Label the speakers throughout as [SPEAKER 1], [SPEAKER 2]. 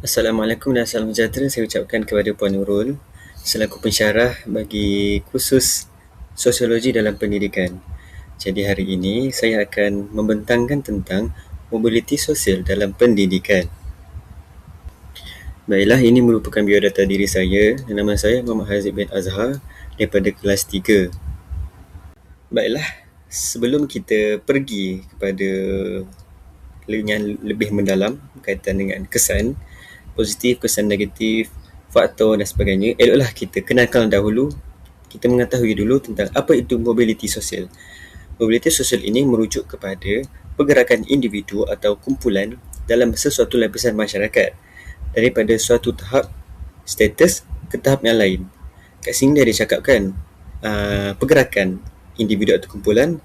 [SPEAKER 1] Assalamualaikum dan salam sejahtera saya ucapkan kepada Puan Nurul selaku pensyarah bagi kursus Sosiologi dalam Pendidikan. Jadi hari ini saya akan membentangkan tentang mobiliti sosial dalam pendidikan. Baiklah, ini merupakan biodata diri saya. Nama saya Muhammad Haziq bin Azhar daripada kelas 3. Baiklah, sebelum kita pergi kepada yang lebih mendalam berkaitan dengan kesan positif, kesan negatif, faktor dan sebagainya, eloklah kita kenalkan dahulu, kita mengetahui dulu tentang apa itu mobiliti sosial. Mobiliti sosial ini merujuk kepada pergerakan individu atau kumpulan dalam sesuatu lapisan masyarakat daripada suatu tahap status ke tahap yang lain. Kat sini dia cakapkan pergerakan individu atau kumpulan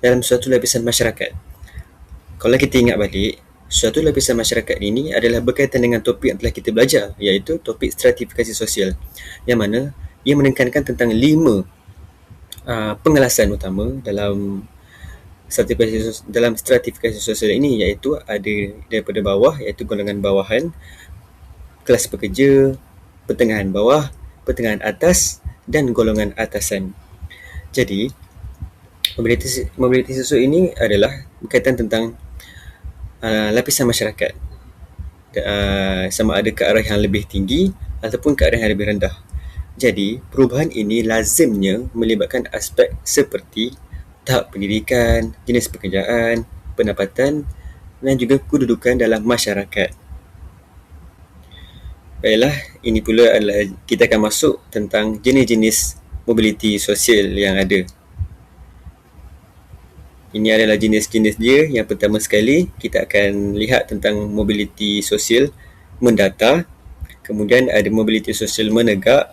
[SPEAKER 1] dalam suatu lapisan masyarakat. Kalau kita ingat balik, suatu lapisan masyarakat ini adalah berkaitan dengan topik yang telah kita belajar, iaitu topik stratifikasi sosial, yang mana ia menekankan tentang 5 pengelasan utama dalam stratifikasi sosial ini, iaitu ada daripada bawah, iaitu golongan bawahan, kelas pekerja, pertengahan bawah, pertengahan atas dan golongan atasan. Jadi, mobiliti sosial ini adalah berkaitan tentang lapisan masyarakat, sama ada ke arah yang lebih tinggi ataupun ke arah yang lebih rendah. Jadi, perubahan ini lazimnya melibatkan aspek seperti tahap pendidikan, jenis pekerjaan, pendapatan dan juga kedudukan dalam masyarakat. Baiklah, ini pula adalah kita akan masuk tentang jenis-jenis mobiliti sosial yang ada. Ini adalah jenis-jenis dia. Yang pertama sekali, kita akan lihat tentang mobiliti sosial mendata. Kemudian ada mobiliti sosial menegak,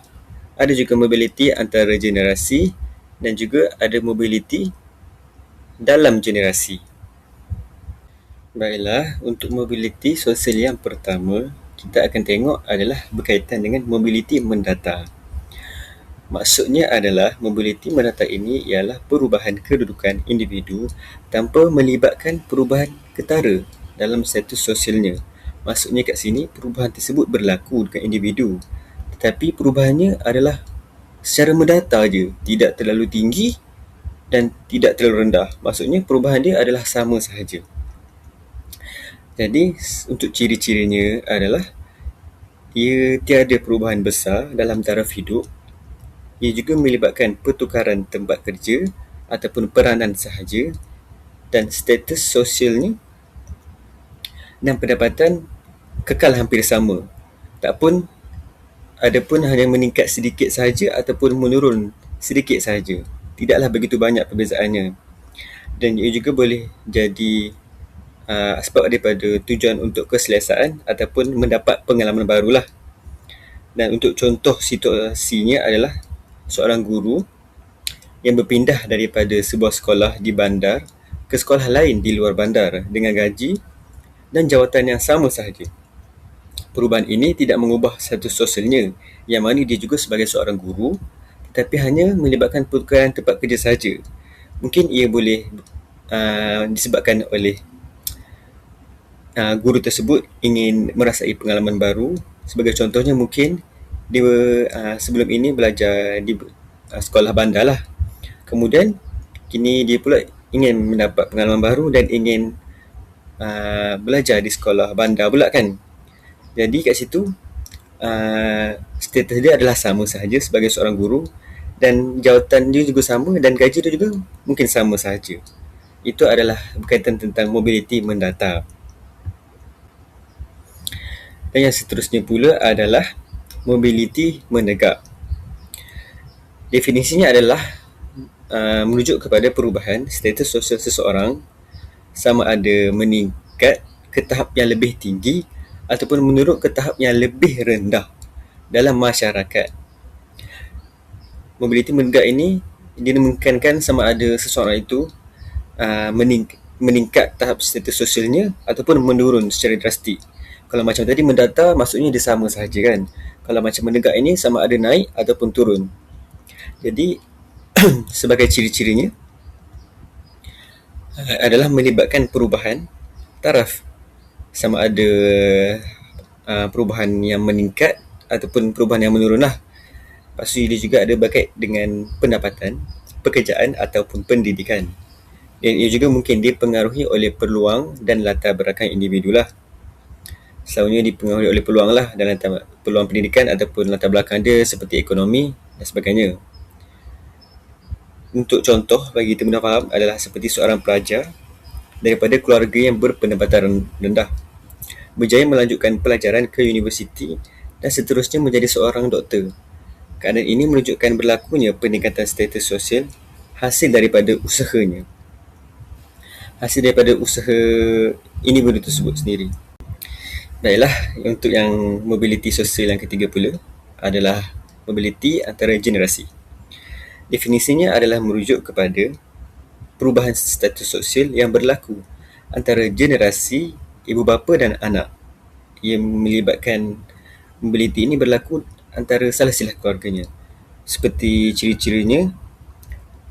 [SPEAKER 1] ada juga mobiliti antara generasi dan juga ada mobiliti dalam generasi. Baiklah, untuk mobiliti sosial yang pertama, kita akan tengok adalah berkaitan dengan mobiliti mendata. Maksudnya adalah mobiliti mendata ini ialah perubahan kedudukan individu tanpa melibatkan perubahan ketara dalam status sosialnya. Maksudnya kat sini perubahan tersebut berlaku dengan individu, tetapi perubahannya adalah secara mendata je, tidak terlalu tinggi dan tidak terlalu rendah. Maksudnya perubahan dia adalah sama sahaja. Jadi untuk ciri-cirinya adalah ia tiada perubahan besar dalam taraf hidup. Ia juga melibatkan pertukaran tempat kerja ataupun peranan sahaja, dan status sosialnya dan pendapatan kekal hampir sama. Adapun hanya meningkat sedikit sahaja ataupun menurun sedikit sahaja. Tidaklah begitu banyak perbezaannya. Dan ia juga boleh jadi sebab daripada tujuan untuk keselesaan ataupun mendapat pengalaman barulah. Dan untuk contoh situasinya adalah seorang guru yang berpindah daripada sebuah sekolah di bandar ke sekolah lain di luar bandar dengan gaji dan jawatan yang sama sahaja. Perubahan ini tidak mengubah status sosialnya, yang mana dia juga sebagai seorang guru, tetapi hanya melibatkan pertukaran tempat kerja sahaja. Mungkin ia boleh disebabkan oleh guru tersebut ingin merasai pengalaman baru. Sebagai contohnya, mungkin dia sebelum ini belajar di sekolah bandar lah. Kemudian kini dia pula ingin mendapat pengalaman baru dan ingin belajar di sekolah bandar pula kan. Jadi kat situ status dia adalah sama sahaja sebagai seorang guru, dan jawatan dia juga sama dan gaji dia juga mungkin sama sahaja. Itu adalah berkaitan tentang mobiliti mendata. Dan yang seterusnya pula adalah mobiliti menegak. Definisinya adalah merujuk kepada perubahan status sosial seseorang, sama ada meningkat ke tahap yang lebih tinggi ataupun menurun ke tahap yang lebih rendah dalam masyarakat. Mobiliti menegak ini dinemukan sama ada seseorang itu meningkat tahap status sosialnya ataupun menurun secara drastik. Kalau macam tadi mendata, maksudnya dia sama sahaja kan. Kalau macam menegak ini sama ada naik ataupun turun. Jadi sebagai ciri-cirinya adalah melibatkan perubahan taraf, sama ada perubahan yang meningkat ataupun perubahan yang menurun lah. Lepas tu dia juga ada berkait dengan pendapatan, pekerjaan ataupun pendidikan. Dan ia juga mungkin dipengaruhi oleh peluang dan latar belakang individu lah. Selalunya dipengaruhi oleh peluang lah, dan peluang pendidikan ataupun latar belakang dia seperti ekonomi dan sebagainya. Untuk contoh bagi kita mudah faham adalah seperti seorang pelajar daripada keluarga yang berpendapatan rendah berjaya melanjutkan pelajaran ke universiti dan seterusnya menjadi seorang doktor. Keadaan ini menunjukkan berlakunya peningkatan status sosial hasil daripada usahanya. Hasil daripada usaha individu tersebut sendiri. Baiklah, untuk yang mobiliti sosial yang ketiga pula adalah mobiliti antara generasi. Definisinya adalah merujuk kepada perubahan status sosial yang berlaku antara generasi ibu bapa dan anak. Ia melibatkan mobiliti ini berlaku antara salah silah keluarganya. Seperti ciri-cirinya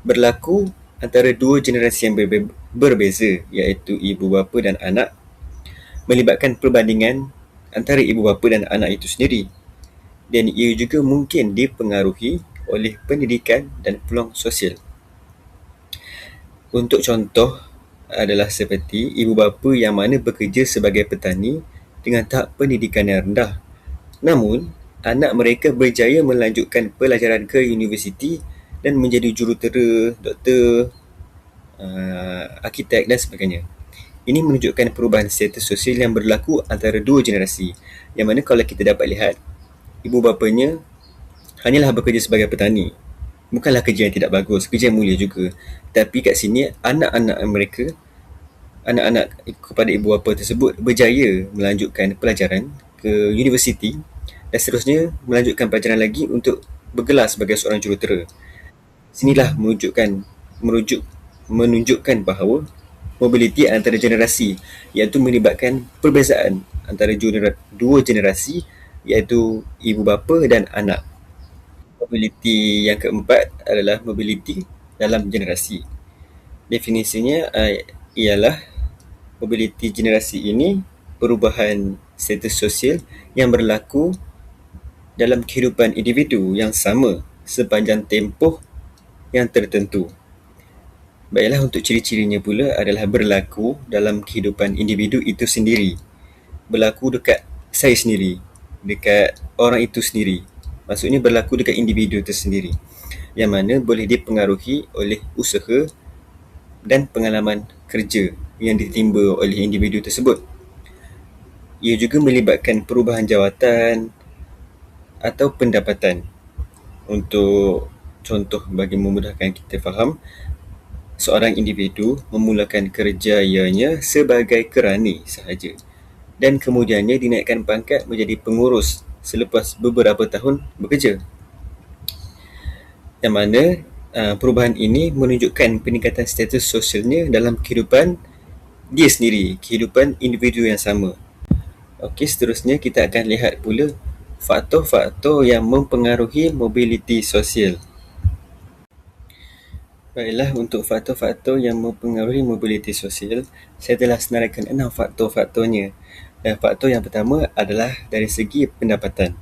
[SPEAKER 1] berlaku antara dua generasi yang berbeza, iaitu ibu bapa dan anak, melibatkan perbandingan antara ibu bapa dan anak itu sendiri. Dan ia juga mungkin dipengaruhi oleh pendidikan dan peluang sosial. Untuk contoh adalah seperti ibu bapa yang mana bekerja sebagai petani dengan tahap pendidikan yang rendah. Namun, anak mereka berjaya melanjutkan pelajaran ke universiti dan menjadi jurutera, doktor, arkitek dan sebagainya. Ini menunjukkan perubahan status sosial yang berlaku antara dua generasi. Yang mana kalau kita dapat lihat, ibu bapanya hanyalah bekerja sebagai petani. Bukanlah kerja yang tidak bagus, kerja yang mulia juga. Tapi kat sini, anak-anak mereka, anak-anak kepada ibu bapa tersebut berjaya melanjutkan pelajaran ke universiti dan seterusnya melanjutkan pelajaran lagi untuk bergelar sebagai seorang jurutera. Sinilah menunjukkan bahawa mobiliti antara generasi, iaitu melibatkan perbezaan antara dua generasi, iaitu ibu bapa dan anak. Mobiliti yang keempat adalah mobiliti dalam generasi. Definisinya ialah mobiliti generasi ini perubahan status sosial yang berlaku dalam kehidupan individu yang sama sepanjang tempoh yang tertentu. Baiklah, untuk ciri-cirinya pula adalah berlaku dalam kehidupan individu itu sendiri. Berlaku dekat saya sendiri, dekat orang itu sendiri. Maksudnya berlaku dekat individu itu sendiri, yang mana boleh dipengaruhi oleh usaha dan pengalaman kerja yang ditimba oleh individu tersebut. Ia juga melibatkan perubahan jawatan atau pendapatan. Untuk contoh bagi memudahkan kita faham, seorang individu memulakan kerja ianya sebagai kerani sahaja dan kemudiannya dinaikkan pangkat menjadi pengurus selepas beberapa tahun bekerja. Yang mana perubahan ini menunjukkan peningkatan status sosialnya dalam kehidupan dia sendiri, kehidupan individu yang sama. Okey, seterusnya kita akan lihat pula faktor-faktor yang mempengaruhi mobiliti sosial. Baiklah, untuk faktor-faktor yang mempengaruhi mobiliti sosial, saya telah senaraikan 6 faktor-faktornya. Dan faktor yang pertama adalah dari segi pendapatan,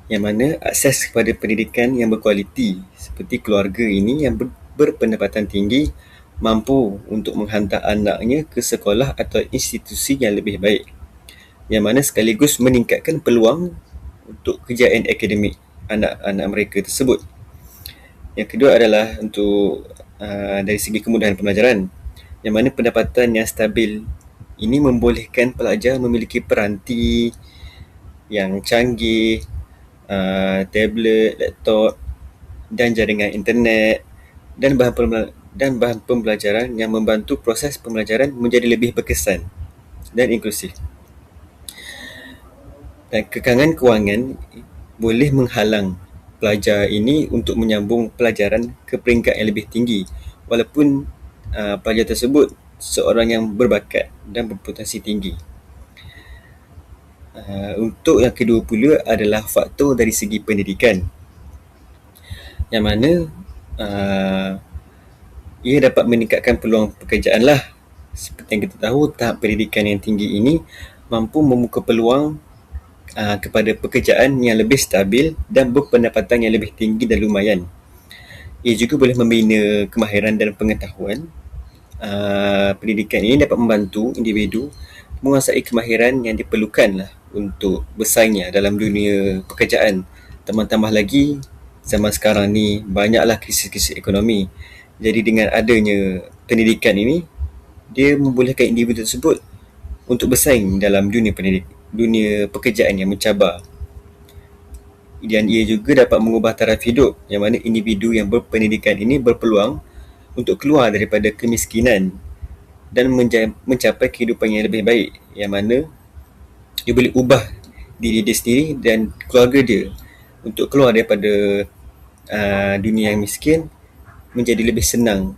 [SPEAKER 1] yang mana akses kepada pendidikan yang berkualiti, seperti keluarga ini yang berpendapatan tinggi mampu untuk menghantar anaknya ke sekolah atau institusi yang lebih baik, yang mana sekaligus meningkatkan peluang untuk kejayaan akademik anak-anak mereka tersebut. Yang kedua adalah untuk dari segi kemudahan pembelajaran, yang mana pendapatan yang stabil ini membolehkan pelajar memiliki peranti yang canggih, tablet, laptop dan jaringan internet dan bahan pembelajaran yang membantu proses pembelajaran menjadi lebih berkesan dan inklusif. Dan kekangan kewangan boleh menghalang pelajar ini untuk menyambung pelajaran ke peringkat yang lebih tinggi, walaupun pelajar tersebut seorang yang berbakat dan berpotensi tinggi. Untuk yang kedua pula adalah faktor dari segi pendidikan, yang mana ia dapat meningkatkan peluang pekerjaan lah. Seperti yang kita tahu, tahap pendidikan yang tinggi ini mampu membuka peluang kepada pekerjaan yang lebih stabil dan berpendapatan yang lebih tinggi dan lumayan. Ia juga boleh membina kemahiran dan pengetahuan. Pendidikan ini dapat membantu individu menguasai kemahiran yang diperlukan untuk bersaing dalam dunia pekerjaan. Tambah-tambah lagi, zaman sekarang ni banyaklah krisis-krisis ekonomi. Jadi dengan adanya pendidikan ini, dia membolehkan individu tersebut untuk bersaing dalam dunia pekerjaan yang mencabar. Dan ia juga dapat mengubah taraf hidup, yang mana individu yang berpendidikan ini berpeluang untuk keluar daripada kemiskinan dan mencapai kehidupan yang lebih baik, yang mana dia boleh ubah diri dia sendiri dan keluarga dia untuk keluar daripada dunia yang miskin menjadi lebih senang,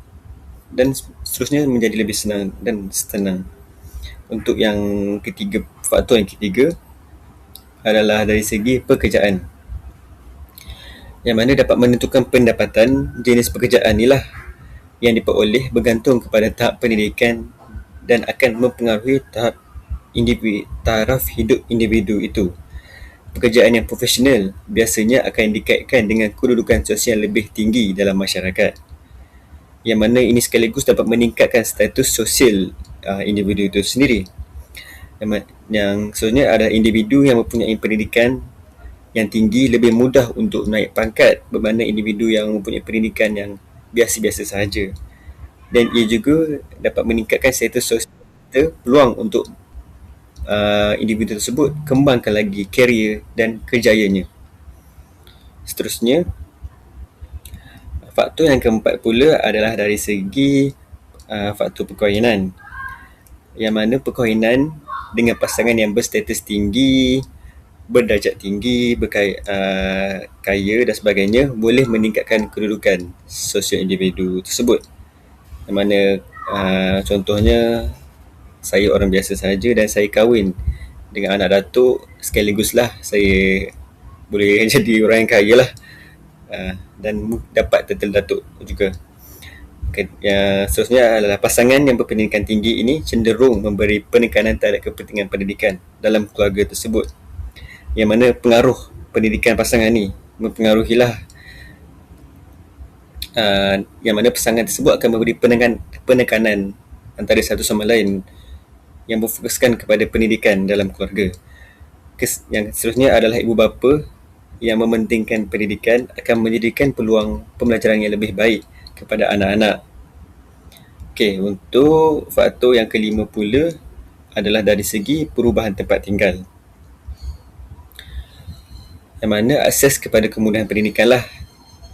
[SPEAKER 1] dan seterusnya menjadi lebih senang dan senang. Untuk yang ketiga, faktor yang ketiga adalah dari segi pekerjaan, yang mana dapat menentukan pendapatan. Jenis pekerjaan inilah yang diperoleh bergantung kepada tahap pendidikan dan akan mempengaruhi taraf hidup individu itu. Pekerjaan yang profesional biasanya akan dikaitkan dengan kedudukan sosial lebih tinggi dalam masyarakat, yang mana ini sekaligus dapat meningkatkan status sosial individu itu sendiri. Yang sebenarnya ada individu yang mempunyai pendidikan yang tinggi lebih mudah untuk naik pangkat berbanding individu yang mempunyai pendidikan yang biasa-biasa sahaja. Dan ia juga dapat meningkatkan status sosial kita, peluang untuk individu tersebut kembangkan lagi karier dan kerjayanya. Seterusnya, faktor yang keempat pula adalah dari segi faktor perkahwinan, yang mana perkahwinan dengan pasangan yang berstatus tinggi, berdarjat tinggi, kaya dan sebagainya boleh meningkatkan kedudukan sosial individu tersebut. Yang mana contohnya, saya orang biasa saja dan saya kahwin dengan anak datuk, sekaliguslah saya boleh jadi orang yang kaya lah, dan dapat titel datuk juga. Yang seterusnya adalah pasangan yang berpendidikan tinggi ini cenderung memberi penekanan terhadap kepentingan pendidikan dalam keluarga tersebut, yang mana pengaruh pendidikan pasangan ni mempengaruhilah yang mana pasangan tersebut akan memberi penekanan antara satu sama lain yang berfokuskan kepada pendidikan dalam keluarga. Yang seterusnya adalah ibu bapa yang mementingkan pendidikan akan menjadikan peluang pembelajaran yang lebih baik kepada anak-anak. Okey, untuk faktor yang kelima pula adalah dari segi perubahan tempat tinggal, yang mana akses kepada kemudahan pendidikan lah.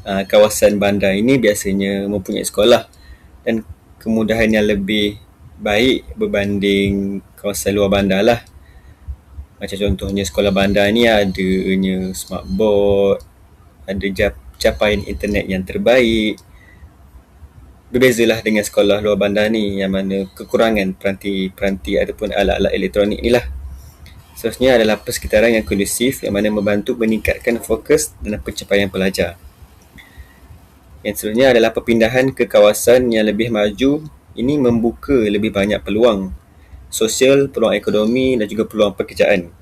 [SPEAKER 1] Kawasan bandar ini biasanya mempunyai sekolah dan kemudahan yang lebih baik berbanding kawasan luar bandar lah. Macam contohnya sekolah bandar ni adanya smart board, ada capaian internet yang terbaik. Berbezalah dengan sekolah luar bandar ni yang mana kekurangan peranti ataupun alat-alat elektronik ni lah. Seterusnya adalah persekitaran yang kondusif, yang mana membantu meningkatkan fokus dan pencapaian pelajar. Yang seterusnya adalah perpindahan ke kawasan yang lebih maju. Ini membuka lebih banyak peluang sosial, peluang ekonomi dan juga peluang pekerjaan.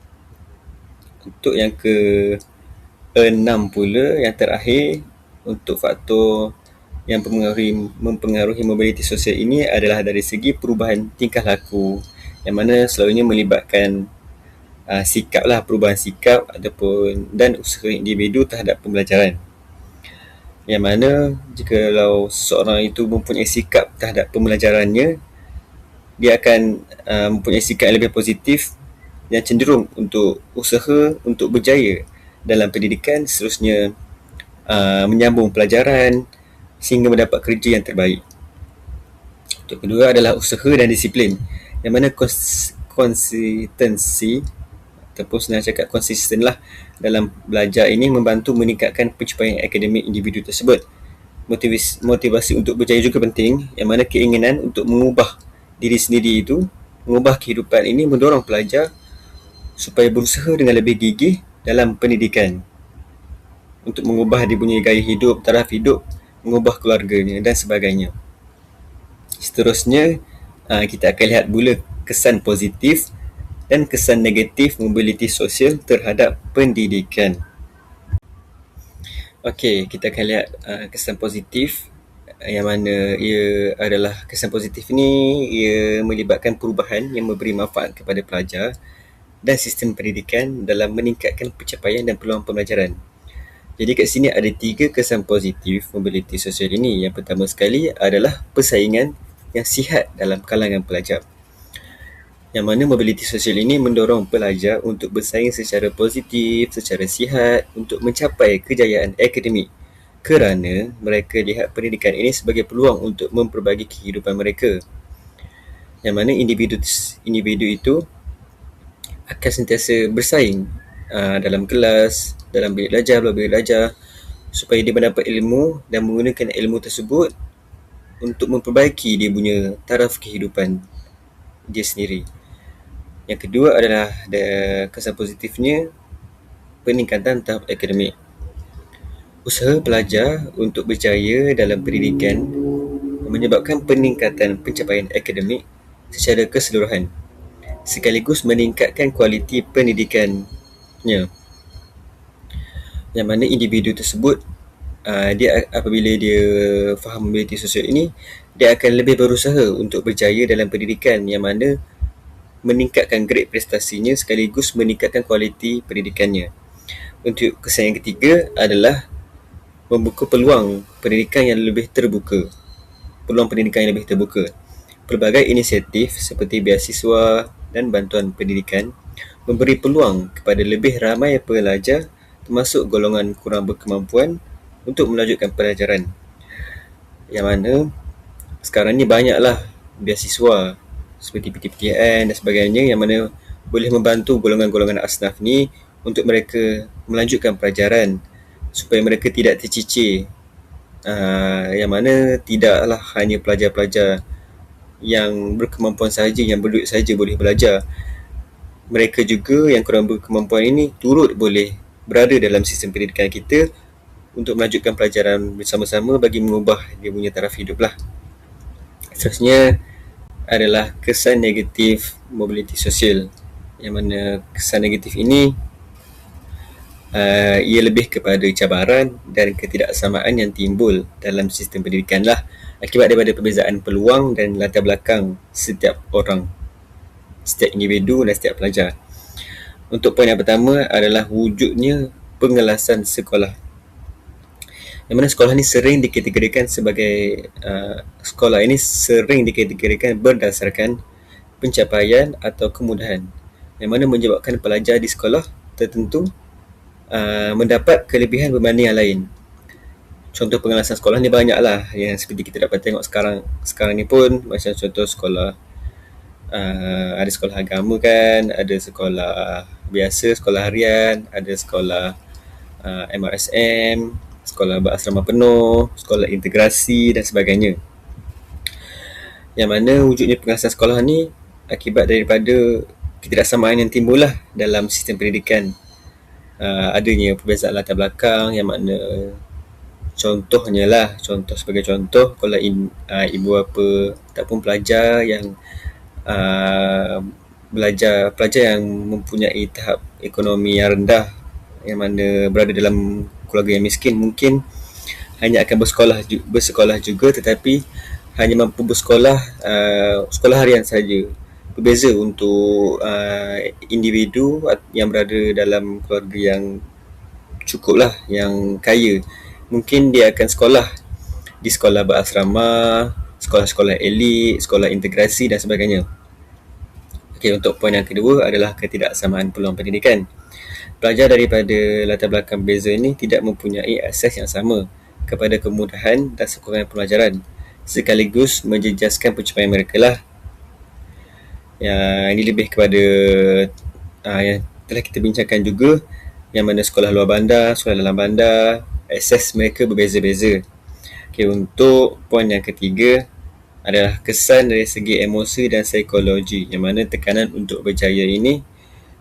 [SPEAKER 1] Untuk yang ke-6 pula, yang terakhir, untuk faktor yang mempengaruhi mobiliti sosial ini adalah dari segi perubahan tingkah laku, yang mana selalunya melibatkan perubahan sikap ataupun dan usaha individu terhadap pembelajaran. Yang mana jikalau seseorang itu mempunyai sikap terhadap pembelajarannya, dia akan mempunyai sikap yang lebih positif dan cenderung untuk usaha untuk berjaya dalam pendidikan, seterusnya menyambung pelajaran sehingga mendapat kerja yang terbaik. Untuk kedua adalah usaha dan disiplin, yang mana konsistensi ataupun senang cakap konsisten lah dalam belajar ini membantu meningkatkan pencapaian akademik individu tersebut. Motivasi untuk berjaya juga penting, yang mana keinginan untuk mengubah diri sendiri itu, mengubah kehidupan ini mendorong pelajar supaya berusaha dengan lebih gigih dalam pendidikan untuk mengubah dia punya gaya hidup, taraf hidup, mengubah keluarganya dan sebagainya. Seterusnya, kita akan lihat pula kesan positif dan kesan negatif mobiliti sosial terhadap pendidikan. Okey, kita akan lihat kesan positif yang mana ia adalah kesan positif ni ia melibatkan perubahan yang memberi manfaat kepada pelajar dan sistem pendidikan dalam meningkatkan pencapaian dan peluang pembelajaran. Jadi kat sini ada 3 kesan positif mobiliti sosial ini. Yang pertama sekali adalah persaingan yang sihat dalam kalangan pelajar. Yang mana mobiliti sosial ini mendorong pelajar untuk bersaing secara positif, secara sihat untuk mencapai kejayaan akademik kerana mereka lihat pendidikan ini sebagai peluang untuk memperbaiki kehidupan mereka. Yang mana individu itu akan sentiasa bersaing dalam kelas, dalam bilik belajar, supaya dia mendapat ilmu dan menggunakan ilmu tersebut untuk memperbaiki dia punya taraf kehidupan dia sendiri. Yang kedua adalah kesan positifnya peningkatan tahap akademik. Usaha pelajar untuk berjaya dalam pendidikan menyebabkan peningkatan pencapaian akademik secara keseluruhan, sekaligus meningkatkan kualiti pendidikannya. Yang mana individu tersebut dia apabila dia faham mobiliti sosial ini, dia akan lebih berusaha untuk berjaya dalam pendidikan, yang mana meningkatkan grade prestasinya sekaligus meningkatkan kualiti pendidikannya. Untuk kesan yang ketiga adalah membuka peluang pendidikan yang lebih terbuka. Pelbagai inisiatif seperti beasiswa dan bantuan pendidikan memberi peluang kepada lebih ramai pelajar termasuk golongan kurang berkemampuan untuk melanjutkan pelajaran. Yang mana sekarang ni banyaklah beasiswa seperti PTPTN dan sebagainya yang mana boleh membantu golongan-golongan asnaf ni untuk mereka melanjutkan pelajaran supaya mereka tidak tercicir. Yang mana tidaklah hanya pelajar-pelajar yang berkemampuan sahaja, yang berduit sahaja boleh belajar. Mereka juga yang kurang berkemampuan ini turut boleh berada dalam sistem pendidikan kita untuk melanjutkan pelajaran bersama-sama bagi mengubah dia punya taraf hidup lah. Seterusnya adalah kesan negatif mobiliti sosial, yang mana kesan negatif ini ia lebih kepada cabaran dan ketidaksamaan yang timbul dalam sistem pendidikan lah akibat daripada perbezaan peluang dan latar belakang setiap orang, setiap individu dan setiap pelajar. Untuk poin yang pertama adalah wujudnya pengelasan sekolah, yang mana sekolah ini sering dikategorikan berdasarkan pencapaian atau kemudahan, yang mana menyebabkan pelajar di sekolah tertentu mendapat kelebihan berbanding yang lain. Contoh pengelasan sekolah ni banyaklah, yang seperti kita dapat tengok sekarang ni pun, macam contoh sekolah ada sekolah agama kan, ada sekolah biasa, sekolah harian, ada sekolah MRSM, sekolah berasrama penuh, sekolah integrasi dan sebagainya. Yang mana wujudnya pengelasan sekolah ni akibat daripada ketidaksamaan yang timbul lah dalam sistem pendidikan. Adanya perbezaan latar belakang, yang mana contoh sebagai contoh, kalau ibu bapa ataupun pelajar yang pelajar yang mempunyai tahap ekonomi yang rendah, yang mana berada dalam keluarga yang miskin, mungkin hanya akan bersekolah juga, tetapi hanya mampu bersekolah sekolah harian sahaja. Berbeza untuk individu yang berada dalam keluarga yang cukup lah, yang kaya, mungkin dia akan sekolah di sekolah berasrama, sekolah-sekolah elit, sekolah integrasi dan sebagainya. Okey, untuk poin yang kedua adalah ketidaksamaan peluang pendidikan. Pelajar daripada latar belakang berbeza ini tidak mempunyai akses yang sama kepada kemudahan dan sokongan pelajaran, sekaligus menjejaskan pencapaian mereka lah. Ini lebih kepada yang telah kita bincangkan juga, yang mana sekolah luar bandar, sekolah dalam bandar, akses mereka berbeza-beza. Okay, untuk poin yang ketiga adalah kesan dari segi emosi dan psikologi, yang mana tekanan untuk berjaya ini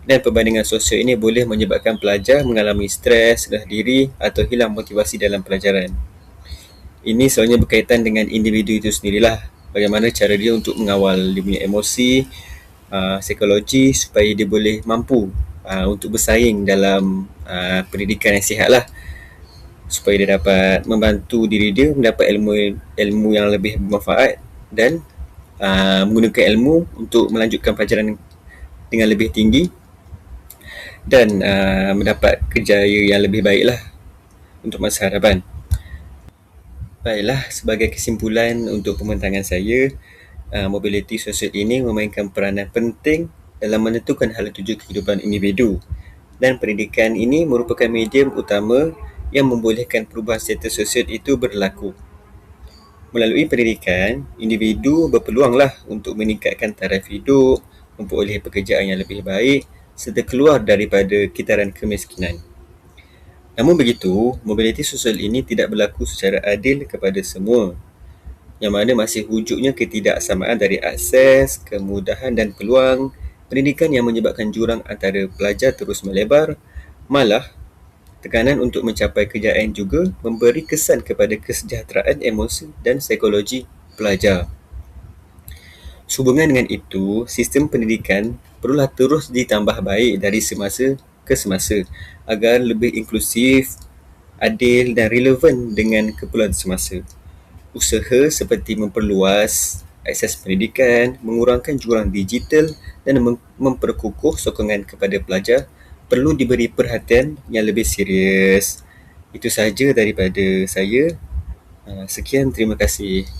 [SPEAKER 1] dan perbandingan sosial ini boleh menyebabkan pelajar mengalami stres, rendah diri atau hilang motivasi dalam pelajaran. Ini selalunya berkaitan dengan individu itu sendirilah, bagaimana cara dia untuk mengawal dia punya emosi psikologi supaya dia boleh mampu untuk bersaing dalam pendidikan yang sihat lah, supaya dia dapat membantu diri dia mendapat ilmu yang lebih bermanfaat dan menggunakan ilmu untuk melanjutkan pelajaran dengan lebih tinggi dan mendapat kerjaya yang lebih baik lah untuk masa hadapan. Baiklah, sebagai kesimpulan untuk pembintangan saya, mobiliti sosial ini memainkan peranan penting dalam menentukan hala tuju kehidupan individu, dan pendidikan ini merupakan medium utama yang membolehkan perubahan status sosial itu berlaku. Melalui pendidikan, individu berpeluanglah untuk meningkatkan taraf hidup, memperolehi pekerjaan yang lebih baik serta keluar daripada kitaran kemiskinan. Namun begitu, mobiliti sosial ini tidak berlaku secara adil kepada semua, yang mana masih wujudnya ketidaksamaan dari akses, kemudahan dan peluang pendidikan yang menyebabkan jurang antara pelajar terus melebar. Malah, tekanan untuk mencapai kejayaan juga memberi kesan kepada kesejahteraan emosi dan psikologi pelajar. Sehubungan dengan itu, sistem pendidikan perlulah terus ditambah baik dari semasa ke semasa agar lebih inklusif, adil dan relevan dengan keperluan semasa. Usaha seperti memperluas akses pendidikan, mengurangkan jurang digital dan memperkukuh sokongan kepada pelajar perlu diberi perhatian yang lebih serius. Itu sahaja daripada saya. Sekian, terima kasih.